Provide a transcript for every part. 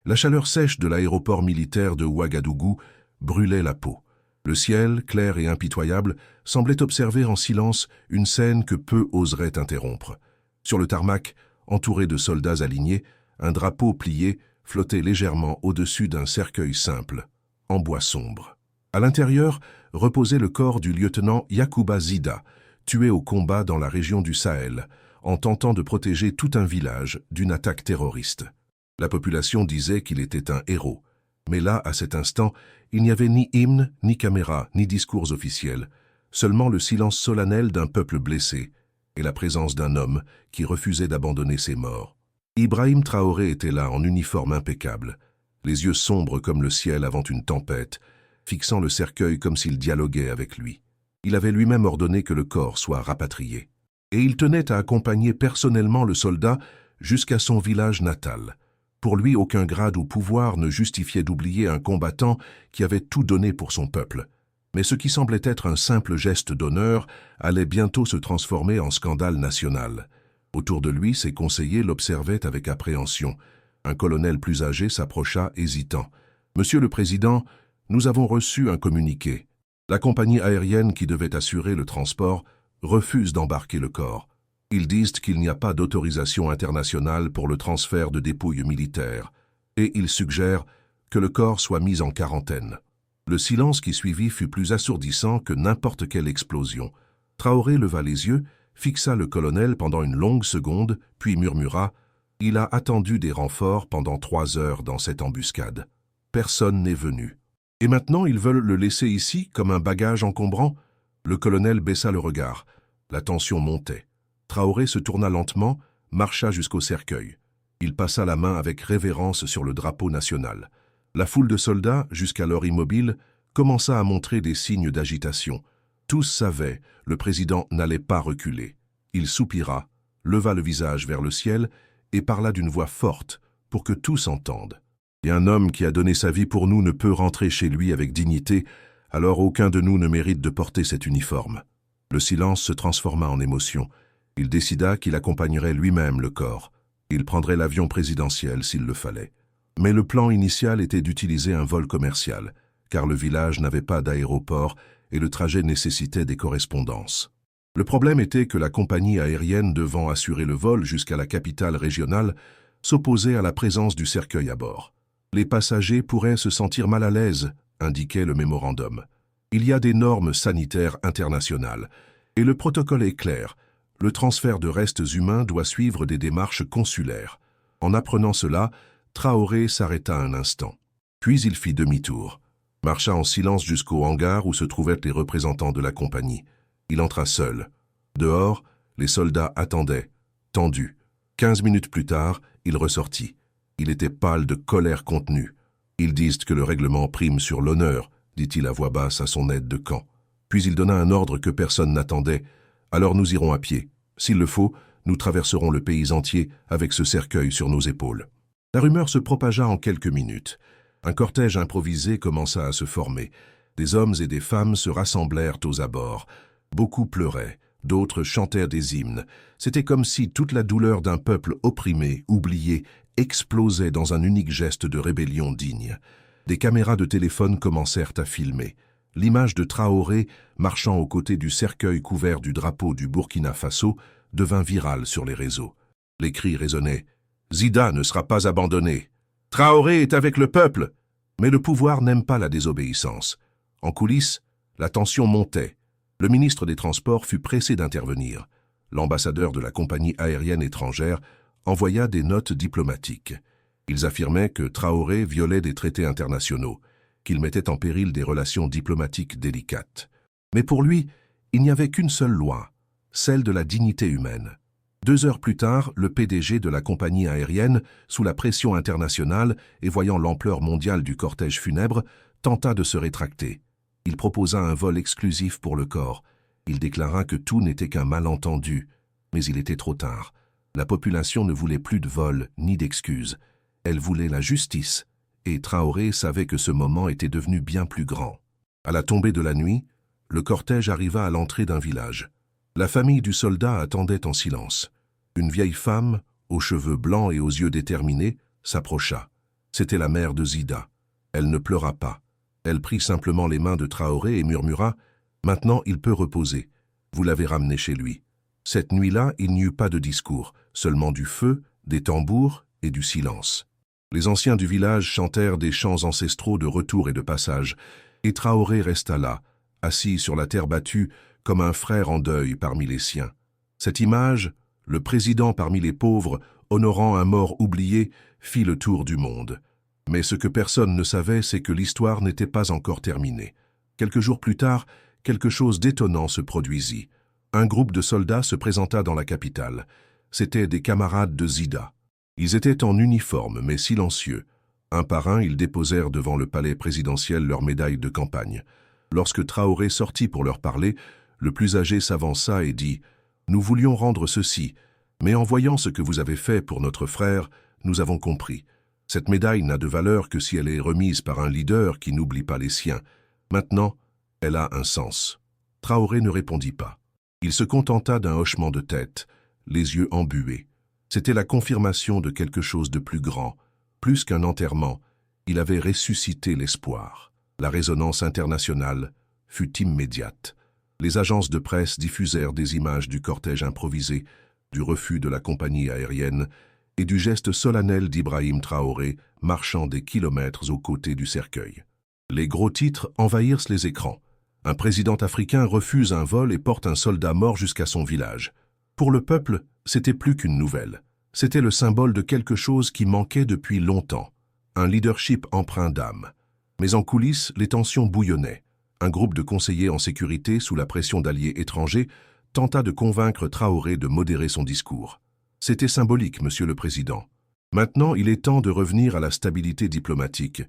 La chaleur sèche de l'aéroport militaire de Ouagadougou brûlait la peau. Le ciel, clair et impitoyable, semblait observer en silence une scène que peu oseraient interrompre. Sur le tarmac, entouré de soldats alignés, un drapeau plié flottait légèrement au-dessus d'un cercueil simple, en bois sombre. À l'intérieur reposait le corps du lieutenant Yacouba Zida, tué au combat dans la région du Sahel, en tentant de protéger tout un village d'une attaque terroriste. La population disait qu'il était un héros. Mais là, à cet instant, il n'y avait ni hymne, ni caméra, ni discours officiels, seulement le silence solennel d'un peuple blessé et la présence d'un homme qui refusait d'abandonner ses morts. Ibrahim Traoré était là en uniforme impeccable, les yeux sombres comme le ciel avant une tempête, fixant le cercueil comme s'il dialoguait avec lui. Il avait lui-même ordonné que le corps soit rapatrié. Et il tenait à accompagner personnellement le soldat jusqu'à son village natal. Pour lui, aucun grade ou pouvoir ne justifiait d'oublier un combattant qui avait tout donné pour son peuple. Mais ce qui semblait être un simple geste d'honneur allait bientôt se transformer en scandale national. Autour de lui, ses conseillers l'observaient avec appréhension. Un colonel plus âgé s'approcha, hésitant. « Monsieur le Président, nous avons reçu un communiqué. La compagnie aérienne qui devait assurer le transport refuse d'embarquer le corps. Ils disent qu'il n'y a pas d'autorisation internationale pour le transfert de dépouilles militaires, et ils suggèrent que le corps soit mis en quarantaine. » Le silence qui suivit fut plus assourdissant que n'importe quelle explosion. Traoré leva les yeux, fixa le colonel pendant une longue seconde, puis murmura « Il a attendu des renforts pendant 3 heures dans cette embuscade. Personne n'est venu. Et maintenant ils veulent le laisser ici comme un bagage encombrant ?» Le colonel baissa le regard. La tension montait. Traoré se tourna lentement, marcha jusqu'au cercueil. Il passa la main avec révérence sur le drapeau national. La foule de soldats, jusqu'alors immobile, commença à montrer des signes d'agitation. Tous savaient, le président n'allait pas reculer. Il soupira, leva le visage vers le ciel et parla d'une voix forte pour que tous entendent. « Et un homme qui a donné sa vie pour nous ne peut rentrer chez lui avec dignité, alors aucun de nous ne mérite de porter cet uniforme. » Le silence se transforma en émotion. Il décida qu'il accompagnerait lui-même le corps. Il prendrait l'avion présidentiel s'il le fallait. Mais le plan initial était d'utiliser un vol commercial, car le village n'avait pas d'aéroport et le trajet nécessitait des correspondances. Le problème était que la compagnie aérienne devant assurer le vol jusqu'à la capitale régionale s'opposait à la présence du cercueil à bord. Les passagers pourraient se sentir mal à l'aise, indiquait le mémorandum. Il y a des normes sanitaires internationales, et le protocole est clair. Le transfert de restes humains doit suivre des démarches consulaires. En apprenant cela, Traoré s'arrêta un instant. Puis il fit demi-tour, marcha en silence jusqu'au hangar où se trouvaient les représentants de la compagnie. Il entra seul. Dehors, les soldats attendaient, tendus. 15 minutes plus tard, il ressortit. Il était pâle de colère contenue. « Ils disent que le règlement prime sur l'honneur », dit-il à voix basse à son aide de camp. Puis il donna un ordre que personne n'attendait. « Alors nous irons à pied. S'il le faut, nous traverserons le pays entier avec ce cercueil sur nos épaules. » La rumeur se propagea en quelques minutes. Un cortège improvisé commença à se former. Des hommes et des femmes se rassemblèrent aux abords. Beaucoup pleuraient, d'autres chantèrent des hymnes. C'était comme si toute la douleur d'un peuple opprimé, oublié, explosait dans un unique geste de rébellion digne. Des caméras de téléphone commencèrent à filmer. L'image de Traoré, marchant aux côtés du cercueil couvert du drapeau du Burkina Faso, devint virale sur les réseaux. Les cris résonnaient. « Zida ne sera pas abandonné. Traoré est avec le peuple !» Mais le pouvoir n'aime pas la désobéissance. En coulisses, la tension montait. Le ministre des Transports fut pressé d'intervenir. L'ambassadeur de la compagnie aérienne étrangère envoya des notes diplomatiques. Ils affirmaient que Traoré violait des traités internationaux, qu'il mettait en péril des relations diplomatiques délicates. Mais pour lui, il n'y avait qu'une seule loi, celle de la dignité humaine. 2 heures plus tard, le PDG de la compagnie aérienne, sous la pression internationale et voyant l'ampleur mondiale du cortège funèbre, tenta de se rétracter. Il proposa un vol exclusif pour le corps. Il déclara que tout n'était qu'un malentendu. Mais il était trop tard. La population ne voulait plus de vol ni d'excuses. Elle voulait la justice, et Traoré savait que ce moment était devenu bien plus grand. À la tombée de la nuit, le cortège arriva à l'entrée d'un village. La famille du soldat attendait en silence. Une vieille femme, aux cheveux blancs et aux yeux déterminés, s'approcha. C'était la mère de Zida. Elle ne pleura pas. Elle prit simplement les mains de Traoré et murmura « Maintenant, il peut reposer. Vous l'avez ramené chez lui. » Cette nuit-là, il n'y eut pas de discours, seulement du feu, des tambours et du silence. Les anciens du village chantèrent des chants ancestraux de retour et de passage, et Traoré resta là, assis sur la terre battue, comme un frère en deuil parmi les siens. Cette image, le président parmi les pauvres, honorant un mort oublié, fit le tour du monde. Mais ce que personne ne savait, c'est que l'histoire n'était pas encore terminée. Quelques jours plus tard, quelque chose d'étonnant se produisit. Un groupe de soldats se présenta dans la capitale. C'étaient des camarades de Zida. Ils étaient en uniforme, mais silencieux. Un par un, ils déposèrent devant le palais présidentiel leurs médailles de campagne. Lorsque Traoré sortit pour leur parler, le plus âgé s'avança et dit « Nous voulions rendre ceci, mais en voyant ce que vous avez fait pour notre frère, nous avons compris. Cette médaille n'a de valeur que si elle est remise par un leader qui n'oublie pas les siens. Maintenant, elle a un sens. » Traoré ne répondit pas. Il se contenta d'un hochement de tête, les yeux embués. C'était la confirmation de quelque chose de plus grand. Plus qu'un enterrement, il avait ressuscité l'espoir. La résonance internationale fut immédiate. Les agences de presse diffusèrent des images du cortège improvisé, du refus de la compagnie aérienne et du geste solennel d'Ibrahim Traoré marchant des kilomètres aux côtés du cercueil. Les gros titres envahirent les écrans. Un président africain refuse un vol et porte un soldat mort jusqu'à son village. Pour le peuple, c'était plus qu'une nouvelle. C'était le symbole de quelque chose qui manquait depuis longtemps. Un leadership empreint d'âme. Mais en coulisses, les tensions bouillonnaient. Un groupe de conseillers en sécurité, sous la pression d'alliés étrangers, tenta de convaincre Traoré de modérer son discours. C'était symbolique, Monsieur le Président. Maintenant, il est temps de revenir à la stabilité diplomatique.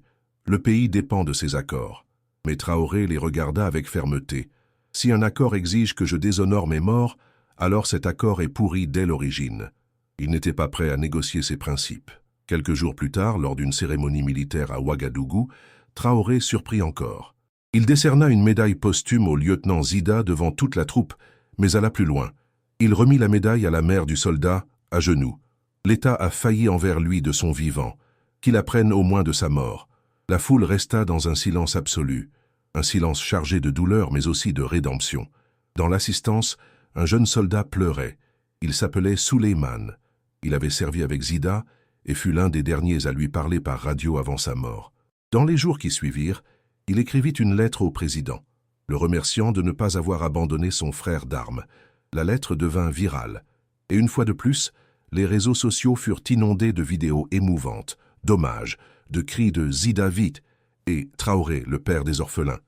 Le pays dépend de ces accords. Mais Traoré les regarda avec fermeté. Si un accord exige que je déshonore mes morts, alors cet accord est pourri dès l'origine. Il n'était pas prêt à négocier ses principes. Quelques jours plus tard, lors d'une cérémonie militaire à Ouagadougou, Traoré surprit encore. Il décerna une médaille posthume au lieutenant Zida devant toute la troupe, mais alla plus loin. Il remit la médaille à la mère du soldat, à genoux. L'État a failli envers lui de son vivant, qu'il apprenne au moins de sa mort. La foule resta dans un silence absolu, un silence chargé de douleur mais aussi de rédemption. Dans l'assistance, un jeune soldat pleurait. Il s'appelait Souleymane. Il avait servi avec Zida et fut l'un des derniers à lui parler par radio avant sa mort. Dans les jours qui suivirent, il écrivit une lettre au président, le remerciant de ne pas avoir abandonné son frère d'armes. La lettre devint virale, et une fois de plus, les réseaux sociaux furent inondés de vidéos émouvantes, d'hommages, de cris de Zida vite et Traoré, le père des orphelins.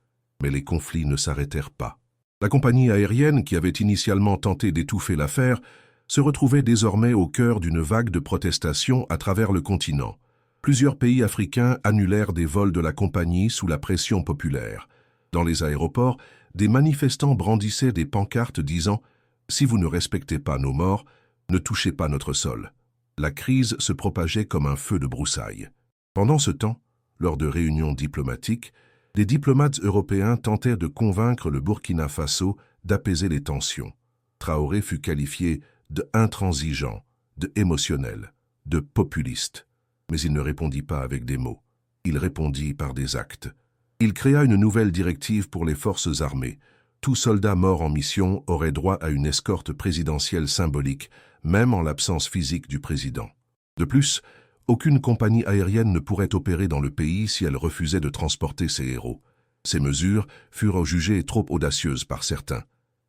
Mais les conflits ne s'arrêtèrent pas. La compagnie aérienne, qui avait initialement tenté d'étouffer l'affaire, se retrouvait désormais au cœur d'une vague de protestations à travers le continent. Plusieurs pays africains annulèrent des vols de la compagnie sous la pression populaire. Dans les aéroports, des manifestants brandissaient des pancartes disant « Si vous ne respectez pas nos morts, ne touchez pas notre sol ». La crise se propageait comme un feu de broussailles. Pendant ce temps, lors de réunions diplomatiques, des diplomates européens tentaient de convaincre le Burkina Faso d'apaiser les tensions. Traoré fut qualifié de intransigeant, de émotionnel, de populiste. Mais il ne répondit pas avec des mots. Il répondit par des actes. Il créa une nouvelle directive pour les forces armées. Tout soldat mort en mission aurait droit à une escorte présidentielle symbolique, même en l'absence physique du président. De plus, aucune compagnie aérienne ne pourrait opérer dans le pays si elle refusait de transporter ses héros. Ces mesures furent jugées trop audacieuses par certains.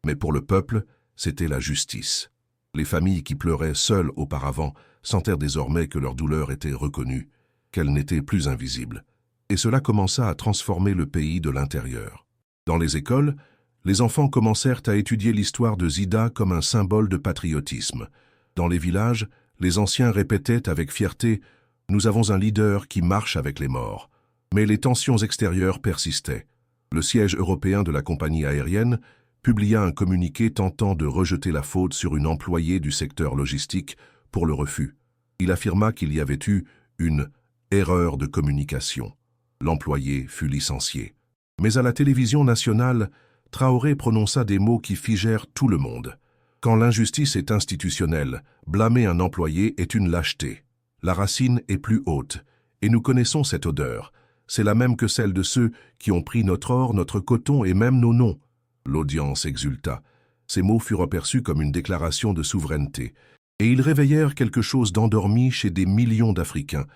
Mais pour le peuple, c'était la justice. Les familles qui pleuraient seules auparavant sentèrent désormais que leur douleur était reconnue, qu'elle n'était plus invisible. Et cela commença à transformer le pays de l'intérieur. Dans les écoles, les enfants commencèrent à étudier l'histoire de Zida comme un symbole de patriotisme. Dans les villages, les anciens répétaient avec fierté « Nous avons un leader qui marche avec les morts ». Mais les tensions extérieures persistaient. Le siège européen de la compagnie aérienne publia un communiqué tentant de rejeter la faute sur une employée du secteur logistique pour le refus. Il affirma qu'il y avait eu une « erreur de communication ». L'employé fut licencié. Mais à la télévision nationale, Traoré prononça des mots qui figèrent tout le monde. Quand l'injustice est institutionnelle, blâmer un employé est une lâcheté. La racine est plus haute, Et nous connaissons cette odeur. C'est la même que celle de ceux qui ont pris notre or, notre coton et même nos noms. » L'audience exulta. Ces mots furent perçus comme une déclaration de souveraineté. Et ils réveillèrent quelque chose d'endormi chez des millions d'Africains,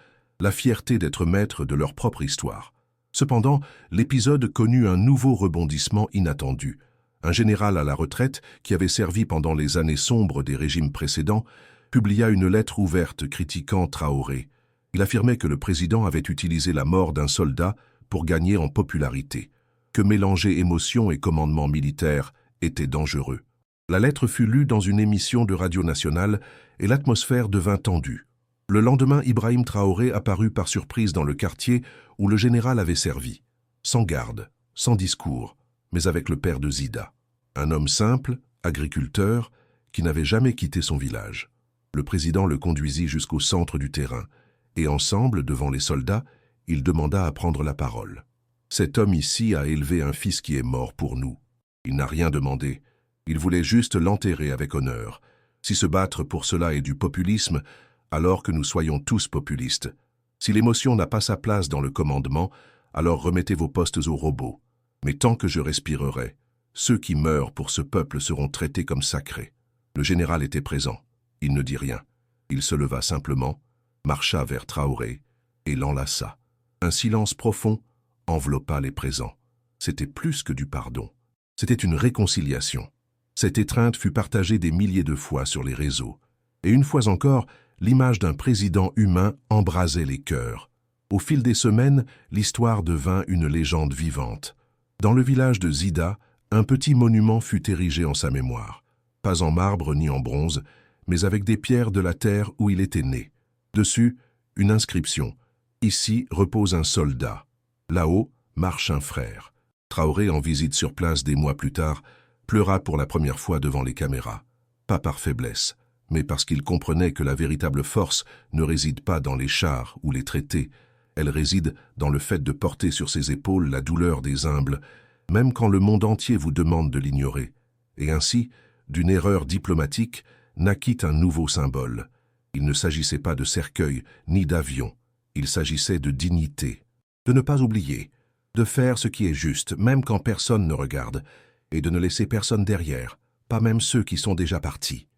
la fierté d'être maîtres de leur propre histoire. Cependant, l'épisode connut un nouveau rebondissement inattendu. Un général à la retraite, qui avait servi pendant les années sombres des régimes précédents, publia une lettre ouverte critiquant Traoré. Il affirmait que le président avait utilisé la mort d'un soldat pour gagner en popularité, que mélanger émotion et commandement militaire était dangereux. La lettre fut lue dans une émission de radio nationale et l'atmosphère devint tendue. Le lendemain, Ibrahim Traoré apparut par surprise dans le quartier où le général avait servi, sans garde, sans discours, mais avec le père de Zida. Un homme simple, agriculteur, qui n'avait jamais quitté son village. Le président le conduisit jusqu'au centre du terrain, et ensemble, devant les soldats, il demanda à prendre la parole. « Cet homme ici a élevé un fils qui est mort pour nous. Il n'a rien demandé. Il voulait juste l'enterrer avec honneur. Si se battre pour cela est du populisme, alors que nous soyons tous populistes. Si l'émotion n'a pas sa place dans le commandement, alors remettez vos postes aux robots. Mais tant que je respirerai, ceux qui meurent pour ce peuple seront traités comme sacrés. » Le général était présent. Il ne dit rien. Il se leva simplement, marcha vers Traoré et l'enlaça. Un silence profond enveloppa les présents. C'était plus que du pardon. C'était une réconciliation. Cette étreinte fut partagée des milliers de fois sur les réseaux. Et une fois encore, l'image d'un président humain embrasait les cœurs. Au fil des semaines, l'histoire devint une légende vivante. Dans le village de Zida, un petit monument fut érigé en sa mémoire. Pas en marbre ni en bronze, mais avec des pierres de la terre où il était né. Dessus, une inscription. Ici repose un soldat. Là-haut, marche un frère. Traoré, en visite sur place des mois plus tard, pleura pour la première fois devant les caméras. Pas par faiblesse, mais parce qu'il comprenait que la véritable force ne réside pas dans les chars ou les traités. Elle réside dans le fait de porter sur ses épaules la douleur des humbles, même quand le monde entier vous demande de l'ignorer. Et ainsi, d'une erreur diplomatique, naquit un nouveau symbole. Il ne s'agissait pas de cercueil ni d'avion, il s'agissait de dignité. De ne pas oublier, de faire ce qui est juste, même quand personne ne regarde, et de ne laisser personne derrière, pas même ceux qui sont déjà partis.